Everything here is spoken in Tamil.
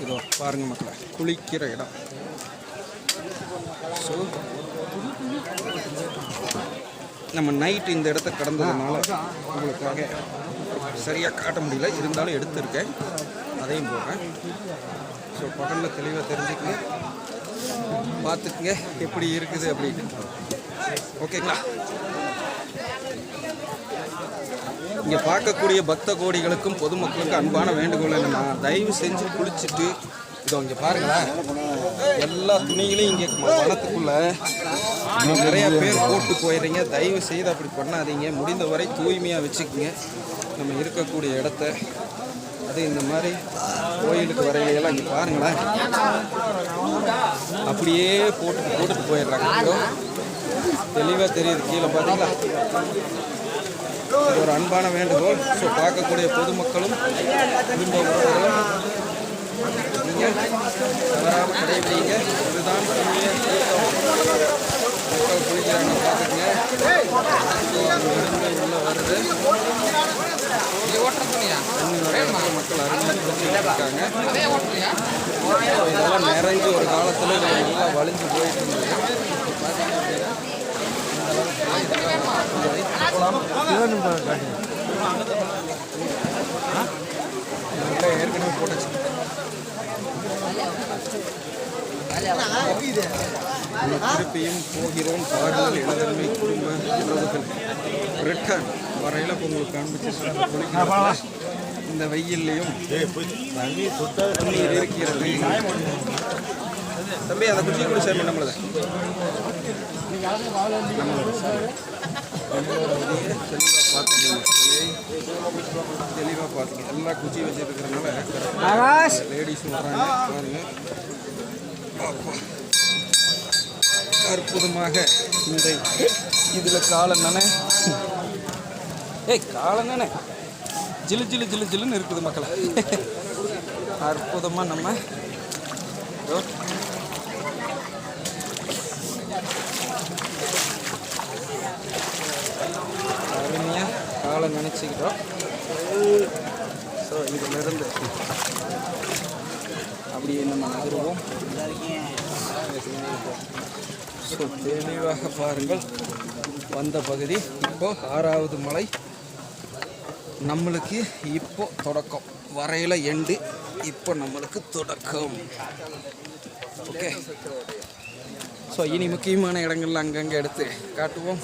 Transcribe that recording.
இதோ பாருங்கள் மக்களை, குளிக்கிற இடம். ஸோ நம்ம நைட்டு இந்த இடத்த கடந்ததுனால உங்களுக்காக சரியாக காட்ட முடியல, இருந்தாலும் எடுத்திருக்கேன், அதையும் போடுறேன். ஸோ பகலில் தெளிவாக தெரிஞ்சுக்கங்க, பார்த்துக்குங்க எப்படி இருக்குது அப்படின்னு. ஓகேங்களா? இங்கே பார்க்கக்கூடிய பக்த கோடிகளுக்கும் பொதுமக்களுக்கும் அன்பான வேண்டுகோள் என்னென்னா, தயவு செஞ்சு குளிச்சுட்டு இதோ இங்கே பாருங்களேன், எல்லா துணிகளையும் இங்கே வனத்துக்குள்ளே நிறையா பேர் போட்டு போயிடுறீங்க. தயவு செய்து அப்படி பண்ணாதீங்க, முடிந்தவரை தூய்மையாக வச்சுக்கோங்க நம்ம இருக்கக்கூடிய இடத்த. அது இந்த மாதிரி கோயிலுக்கு வரையிலையெல்லாம் இங்கே பாருங்களேன், அப்படியே போட்டுட்டு போயிடுறாங்க. தெளிவாக தெரியுது கீழே பார்த்தீங்களா? இது ஒரு அன்பான வேண்டுகோள். ஸோ பார்க்கக்கூடிய பொதுமக்களும் குடும்ப உறவுகளும் நீங்கள் தவறாமல் கடைபிடிங்க. இதுதான் மக்கள் குளிக்கிறாங்க, பார்த்துக்குங்க. உள்ள வருது மக்கள் அருமையாக குளிச்சுட்டு இருக்காங்க. இதெல்லாம் நிறைஞ்சு ஒரு காலத்தில் நல்லா வலிஞ்சு போயிட்டு இருந்தது. ஏற்கனவே போட்டுச்சு. திருப்பியும் போகிறோம் பாடல் இளதன்மை குடும்ப உறவுகள் ரிட்டர்ன் வரையில் உங்களுக்கு காண்பிச்சு இந்த வெயில்லையும் தண்ணீர் இருக்கிறது. தம்பி அந்த குச்சி கூட சேர்ம நம்மளது தெளிவாக பார்த்துங்க. எல்லா குச்சி வச்சுருக்கிறதுனால லேடிஸும் வராங்க பாருங்க. அற்புதமாக இந்த இதில் காலந்தானே காலந்தானே ஜிலு ஜிலு ஜிலு ஜிலுன்னு இருக்குது மக்களை. அற்புதமாக நம்ம அருமையாக காலை நினச்சிக்கிட்டோம். ஸோ இதிலிருந்து அப்படியே நம்ம நகருவோம். ஸோ தெளிவாக பாருங்கள், வந்த பகுதி இப்போ 6வது மலை நம்மளுக்கு இப்போ தொடக்கம், வரையில் எண்டு, இப்போ நம்மளுக்கு தொடக்கம். ஓகே, ஸோ இனி முக்கியமான இடங்கள்ல அங்கங்கே எடுத்து காட்டுவோம்.